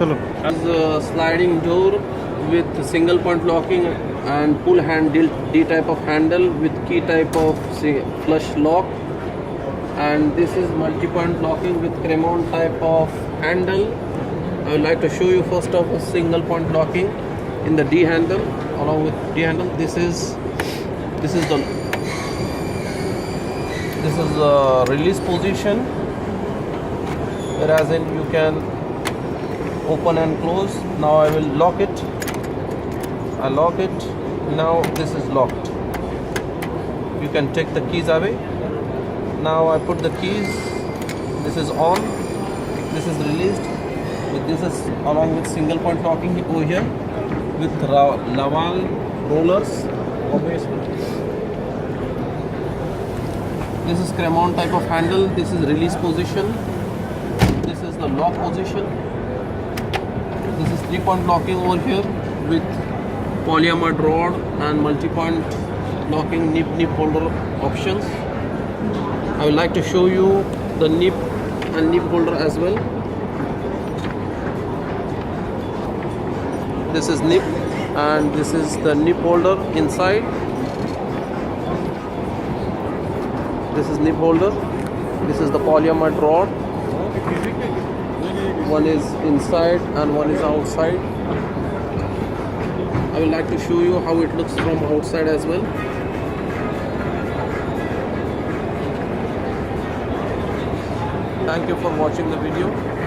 चलो As a sliding door with single point locking and pull handle D type of handle with key type of flush lock, and this is multi-point locking with Cremon type of handle. I would like to show you first of a single point locking in the D handle. Along with D handle, this is the release position, whereas in you can open and close. Now I will lock it. I lock it. Now this is locked. You can take the keys away. Now I put the keys. This is on. This is released. But this is along with single point locking over here with Laval rollers. Obviously, this is Cremon type of handle. This is release position. This is the lock position. This is 3-point locking over here with polyamide rod and multi-point locking Nib Nib holder options. I would like to show you the nib and nib holder as well. This is nib and this is the nib holder inside. This is nib holder. This is the polyamide rod. One is inside and one is outside. I would like to show you how it looks from outside as well. Thank you for watching the video.